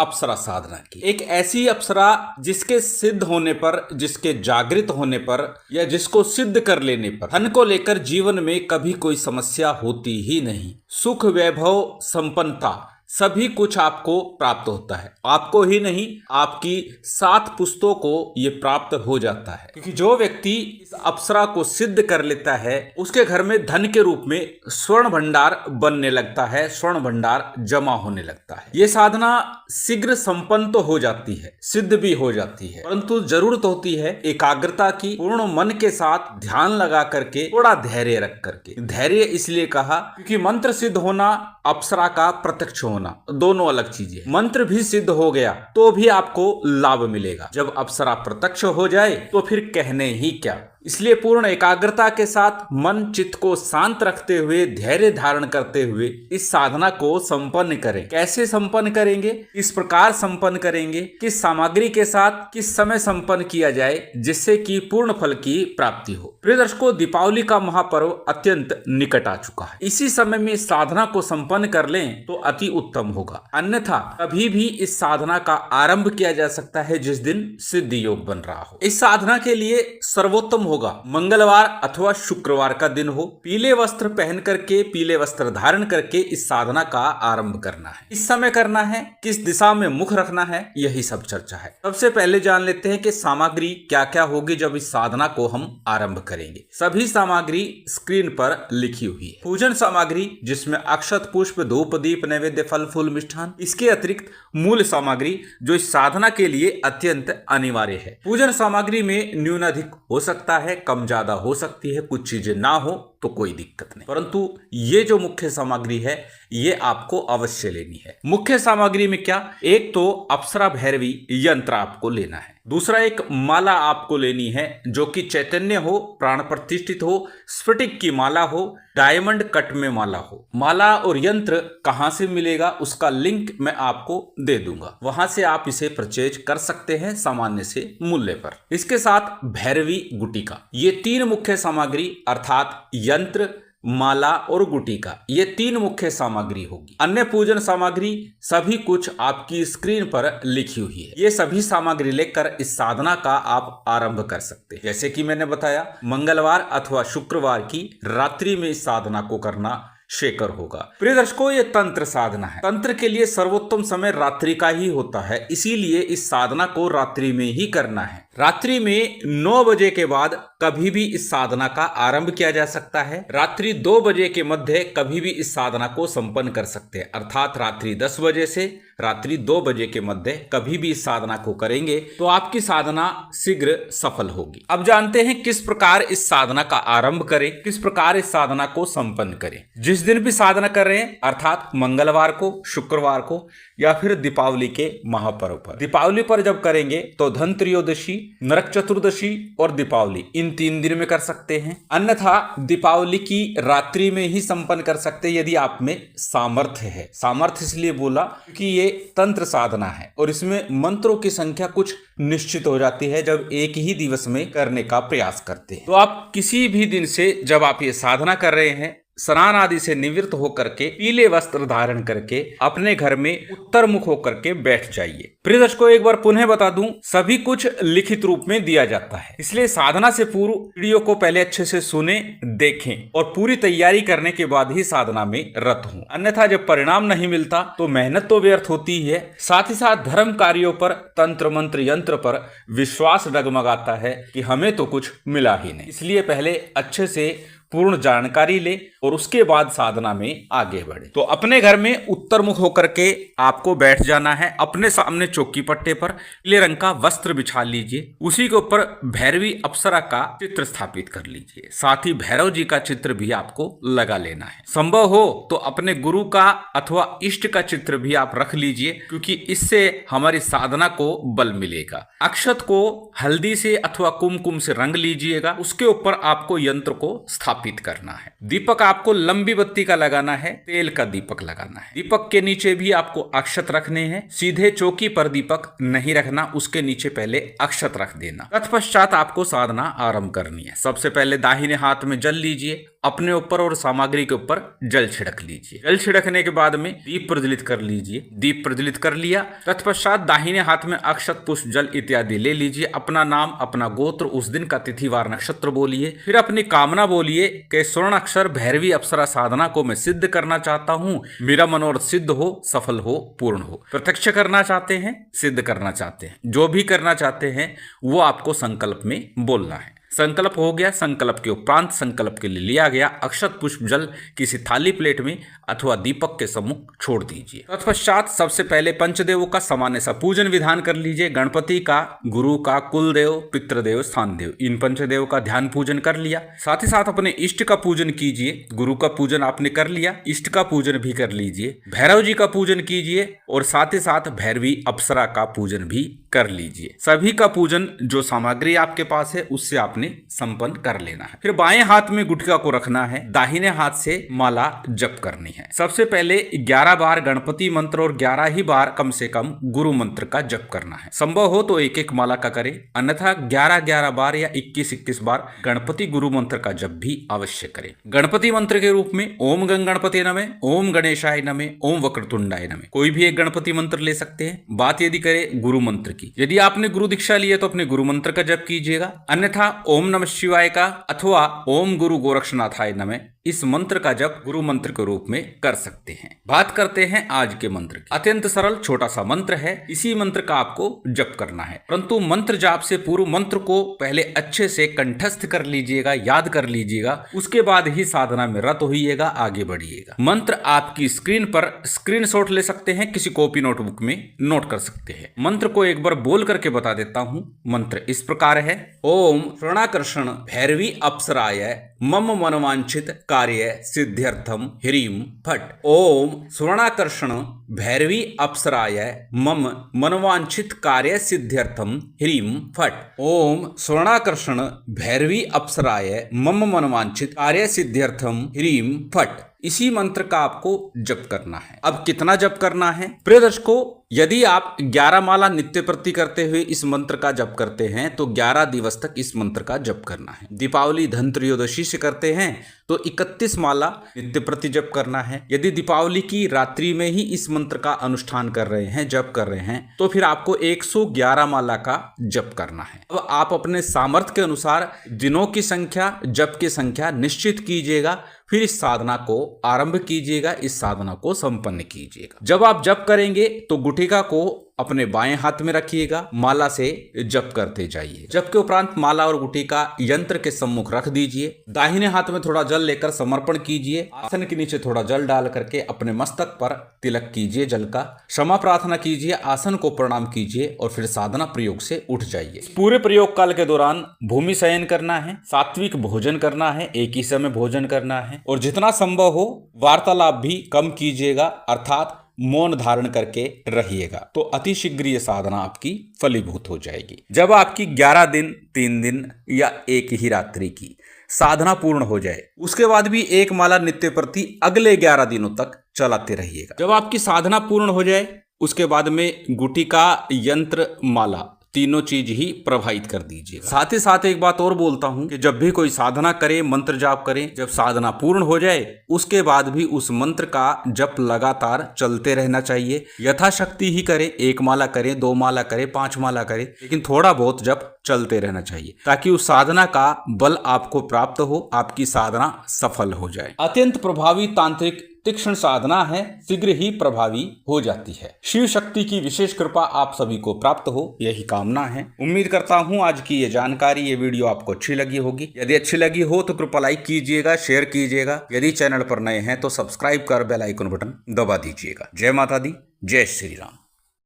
अप्सरा साधना की। एक ऐसी अप्सरा जिसके सिद्ध होने पर, जिसके जागृत होने पर या जिसको सिद्ध कर लेने पर धन को लेकर जीवन में कभी कोई समस्या होती ही नहीं। सुख, वैभव, संपन्नता सभी कुछ आपको प्राप्त होता है। आपको ही नहीं, आपकी 7 पुश्तों को ये प्राप्त हो जाता है, क्योंकि जो व्यक्ति इस अप्सरा को सिद्ध कर लेता है उसके घर में धन के रूप में स्वर्ण भंडार बनने लगता है, स्वर्ण भंडार जमा होने लगता है। ये साधना शीघ्र संपन्न तो हो जाती है, सिद्ध भी हो जाती है, परंतु जरूरत होती है एकाग्रता की, पूर्ण मन के साथ ध्यान लगा करके, थोड़ा धैर्य रख करके। धैर्य इसलिए कहा क्योंकि मंत्र सिद्ध होना, अप्सरा का प्रत्यक्ष होना दोनों अलग चीजें। मंत्र भी सिद्ध हो गया तो भी आपको लाभ मिलेगा, जब अप्सरा प्रत्यक्ष हो जाए तो फिर कहने ही क्या। इसलिए पूर्ण एकाग्रता के साथ मन चित्त को शांत रखते हुए, धैर्य धारण करते हुए इस साधना को संपन्न करें। कैसे संपन्न करेंगे, इस प्रकार संपन्न करेंगे, किस सामग्री के साथ, किस समय संपन्न किया जाए जिससे कि पूर्ण फल की प्राप्ति हो। प्रिय दर्शकों, दीपावली का महापर्व अत्यंत निकट आ चुका है। इसी समय में इस साधना को संपन्न कर लें तो अति उत्तम होगा। अन्यथा कभी भी इस साधना का आरंभ किया जा सकता है जिस दिन सिद्ध योग बन रहा हो। इस साधना के लिए सर्वोत्तम होगा मंगलवार अथवा शुक्रवार का दिन हो। पीले वस्त्र पहन करके, पीले वस्त्र धारण करके इस साधना का आरंभ करना है। इस समय करना है, किस दिशा में मुख रखना है, यही सब चर्चा है। सबसे पहले जान लेते हैं कि सामग्री क्या क्या होगी जब इस साधना को हम आरंभ करेंगे। सभी सामग्री स्क्रीन पर लिखी हुई है। पूजन सामग्री जिसमें अक्षत, पुष्प, धूप, दीप, नैवेद्य, फल, फूल, मिष्ठान। इसके अतिरिक्त मूल सामग्री जो इस साधना के लिए अत्यंत अनिवार्य है। पूजन सामग्री में न्यून अधिक हो सकता है, कम ज्यादा हो सकती है, कुछ चीजें ना हो तो कोई दिक्कत नहीं, परंतु ये जो मुख्य सामग्री है ये आपको अवश्य लेनी है। मुख्य सामग्री में क्या, एक तो अप्सरा भैरवी यंत्र आपको लेना है। दूसरा एक माला आपको लेनी है जो कि चैतन्य हो, प्राण प्रतिष्ठित हो, स्फटिक की माला हो, डायमंड कट में माला हो। माला और यंत्र कहां से मिलेगा उसका लिंक मैं आपको दे दूंगा, वहां से आप इसे परचेज कर सकते हैं सामान्य से मूल्य पर। इसके साथ भैरवी गुटिका, ये 3 मुख्य सामग्री अर्थात यंत्र, माला और गुटिका, ये 3 मुख्य सामग्री होगी। अन्य पूजन सामग्री सभी कुछ आपकी स्क्रीन पर लिखी हुई है। ये सभी सामग्री लेकर इस साधना का आप आरंभ कर सकते हैं। जैसे कि मैंने बताया, मंगलवार अथवा शुक्रवार की रात्रि में इस साधना को करना शेखर होगा। प्रिय दर्शकों, ये तंत्र साधना है। तंत्र के लिए सर्वोत्तम समय रात्रि का ही होता है, इसीलिए इस साधना को रात्रि में ही करना है। रात्रि में 9 बजे के बाद कभी भी इस साधना का आरंभ किया जा सकता है। रात्रि 2 बजे के मध्य कभी भी इस साधना को संपन्न कर सकते हैं, अर्थात रात्रि 10 बजे से रात्रि 2 बजे के मध्य कभी भी इस साधना को करेंगे तो आपकी साधना शीघ्र सफल होगी। अब जानते हैं किस प्रकार इस साधना का आरंभ करें, किस प्रकार इस साधना को संपन्न करें। जिस दिन भी साधना कर रहे हैं, अर्थात मंगलवार को, शुक्रवार को या फिर दीपावली के महापर्व पर। दीपावली पर जब करेंगे तो धन त्रयोदशी, नरक चतुर्दशी और दीपावली, इन 3 दिन में कर सकते हैं। अन्यथा दीपावली की रात्रि में ही संपन्न कर सकते हैं यदि आप में सामर्थ्य है। सामर्थ्य इसलिए बोला क्योंकि ये तंत्र साधना है और इसमें मंत्रों की संख्या कुछ निश्चित हो जाती है जब एक ही दिवस में करने का प्रयास करते हैं। तो आप किसी भी दिन से जब आप ये साधना कर रहे हैं, स्नान आदि से निवृत्त होकर के, पीले वस्त्र धारण करके अपने घर में उत्तर मुख होकर के बैठ जाइए। प्रिय दर्शकों, एक बार पुनः बता दूं, सभी कुछ लिखित रूप में दिया जाता है, इसलिए साधना से पूर्व वीडियो को पहले अच्छे से सुने, देखें और पूरी तैयारी करने के बाद ही साधना में रत हों। अन्यथा जब परिणाम नहीं मिलता तो मेहनत तो व्यर्थ होती ही है, साथ ही साथ धर्म कार्यों पर, तंत्र मंत्र यंत्र पर विश्वास डगमगाता है कि हमें तो कुछ मिला ही नहीं। इसलिए पहले अच्छे से पूर्ण जानकारी ले और उसके बाद साधना में आगे बढ़े। तो अपने घर में उत्तर मुख होकर के आपको बैठ जाना है। अपने सामने चौकी पट्टे पर पीले रंग का वस्त्र बिछा लीजिए, उसी के ऊपर भैरवी अप्सरा का चित्र स्थापित कर लीजिए। साथ ही भैरव जी का चित्र भी आपको लगा लेना है। संभव हो तो अपने गुरु का अथवा इष्ट का चित्र भी आप रख लीजिए, क्योंकि इससे हमारी साधना को बल मिलेगा। अक्षत को हल्दी से अथवा कुमकुम से रंग लीजिएगा, उसके ऊपर आपको यंत्र को स्थापित करना है। दीपक आपको लंबी बत्ती का लगाना है, तेल का दीपक लगाना है। दीपक के नीचे भी आपको अक्षत रखने हैं। सीधे चौकी पर दीपक नहीं रखना, उसके नीचे पहले अक्षत रख देना। तत्पश्चात आपको साधना आरंभ करनी है। सबसे पहले दाहिने हाथ में जल लीजिए अपने ऊपर और सामग्री के ऊपर जल छिड़क लीजिए। जल छिड़कने के बाद में दीप प्रज्वलित कर लीजिए। दीप प्रज्वलित कर लिया, तत्पश्चात दाहिने हाथ में अक्षत, पुष्प, जल इत्यादि ले लीजिए। अपना नाम, अपना गोत्र, उस दिन का तिथि वार नक्षत्र बोलिए। फिर अपनी कामना बोलिए कि स्वर्ण अक्षर भैरवी अप्सरा साधना को मैं सिद्ध करना चाहता हूँ, मेरा मनोरथ सिद्ध हो, सफल हो, पूर्ण हो। प्रत्यक्ष करना चाहते हैं, सिद्ध करना चाहते हैं, जो भी करना चाहते हैं वो आपको संकल्प में बोलना है। संकल्प हो गया। संकल्प के उपरांत संकल्प के लिए लिया गया अक्षत, पुष्प, जल किसी थाली प्लेट में अथवा दीपक के सम्मुख छोड़ दीजिए। तत्पश्चात सबसे पहले पंचदेवों का सामान्य सा पूजन विधान कर लीजिए। गणपति का, गुरु का, कुल देव, पितृदेव, स्थान देव, इन पंचदेव का ध्यान पूजन कर लिया। साथ ही साथ अपने इष्ट का पूजन कीजिए। गुरु का पूजन आपने कर लिया, इष्ट का पूजन भी कर लीजिए। भैरव जी का पूजन कीजिए और साथ ही साथ भैरवी अप्सरा का पूजन भी कर लीजिए। सभी का पूजन जो सामग्री आपके पास है उससे आपने संपन्न कर लेना है। फिर बाएं हाथ में गुटका को रखना है, दाहिने हाथ से माला जप करनी है। सबसे पहले 11 बार गणपति मंत्र और 11 ही बार कम से कम गुरु मंत्र का जप करना है। संभव हो तो एक एक माला का करें, अन्यथा 11-11 बार या 21-21 बार गणपति गुरु मंत्र का जप भी अवश्य करें। गणपति मंत्र के रूप में ओम गंग गणपति नमः, ओम गणेशाय नमः, ओम वक्रतुंडाय नमः, कोई भी एक गणपति मंत्र ले सकते हैं। बात यदि करें गुरु मंत्र की, यदि आपने गुरु दीक्षा ली है तो अपने गुरु मंत्र का जप कीजिएगा, अन्यथा ओम नमः शिवाय का अथवा ओम गुरु गोरक्षनाथाय नमः, इस मंत्र का जप गुरु मंत्र के रूप में कर सकते हैं। बात करते हैं आज के मंत्र की। अत्यंत सरल छोटा सा मंत्र है, इसी मंत्र का आपको जप करना है, परंतु मंत्र जाप से पूर्व मंत्र को पहले अच्छे से कंठस्थ कर लीजिएगा, याद कर लीजिएगा, उसके बाद ही साधना में रत होइएगा, आगे बढ़िएगा। मंत्र आपकी स्क्रीन पर स्क्रीनशॉट ले सकते हैं, किसी कॉपी नोटबुक में नोट कर सकते हैं। मंत्र को एक बार बोल करके बता देता हूं। मंत्र इस प्रकार है। ओम शरणाकर्षण भैरवी अप्सराय मम मनवांछित कार्य सिद्ध्यर्थम ह्रीं फट। ओम स्वर्णाकर्षण भैरवी अप्सराय मम मनवांछित कार्य सिद्ध्यर्थम ह्रीं फट। ओम स्वर्णाकर्षण भैरवी अप्सराय मम मनवांछित कार्य सिद्ध्यर्थम ह्रीं फट। इसी मंत्र का आपको जप करना है। अब कितना जप करना है? प्रिय दर्शकों, यदि आप 11 माला नित्य प्रति करते हुए इस मंत्र का जप करते हैं तो 11 दिवस तक इस मंत्र का जप करना है। दीपावली धन त्रयोदशी से करते हैं तो 31 माला नित्य प्रति जप करना है। यदि दीपावली की रात्रि में ही इस मंत्र का अनुष्ठान कर रहे हैं, जप कर रहे हैं, तो फिर आपको 111 माला का जप करना है। अब आप अपने सामर्थ्य के अनुसार दिनों की संख्या, जप की संख्या निश्चित कीजिएगा, फिर इस साधना को आरंभ कीजिएगा, इस साधना को संपन्न कीजिएगा। जब आप जप करेंगे तो गुटिका को अपने बाएं हाथ में रखिएगा, माला से जप करते जाइए। जप के उपरांत माला और गुटिका यंत्र के सम्मुख रख दीजिए। दाहिने हाथ में थोड़ा जल लेकर समर्पण कीजिए। आसन के नीचे थोड़ा जल डाल करके अपने मस्तक पर तिलक कीजिए जल का। क्षमा प्रार्थना कीजिए, आसन को प्रणाम कीजिए और फिर साधना प्रयोग से उठ जाइए। पूरे प्रयोग काल के दौरान भूमि शयन करना है, सात्विक भोजन करना है, एक ही समय भोजन करना है और जितना संभव हो वार्तालाप भी कम कीजिएगा, अर्थात मौन धारण करके रहिएगा, तो अतिशीघ्र ये साधना आपकी फलीभूत हो जाएगी। जब आपकी 11 दिन, 3 दिन या एक ही रात्रि की साधना पूर्ण हो जाए, उसके बाद भी एक माला नित्य प्रति अगले 11 दिनों तक चलाते रहिएगा। जब आपकी साधना पूर्ण हो जाए उसके बाद में गुटिका, यंत्र, माला तीनों चीज ही प्रभावित कर दीजिएगा। साथ ही साथ एक बात और बोलता हूं कि जब भी कोई साधना करें, मंत्र जाप करें, जब साधना पूर्ण हो जाए उसके बाद भी उस मंत्र का जप लगातार चलते रहना चाहिए। यथाशक्ति ही करें, 1 माला करें, 2 माला करें, 5 माला करें, लेकिन थोड़ा बहुत जप चलते रहना चाहिए ताकि उस साधना का बल आपको प्राप्त हो, आपकी साधना सफल हो जाए। अत्यंत प्रभावी तांत्रिक तीक्ष्ण साधना है, शीघ्र ही प्रभावी हो जाती है। शिव शक्ति की विशेष कृपा आप सभी को प्राप्त हो, यही कामना है। उम्मीद करता हूं आज की ये जानकारी, ये वीडियो आपको अच्छी लगी होगी। यदि अच्छी लगी हो तो कृपया लाइक कीजिएगा, शेयर कीजिएगा। यदि चैनल पर नए हैं तो सब्सक्राइब कर बेल आइकन बटन दबा दीजिएगा। जय माता दी, जय श्री राम।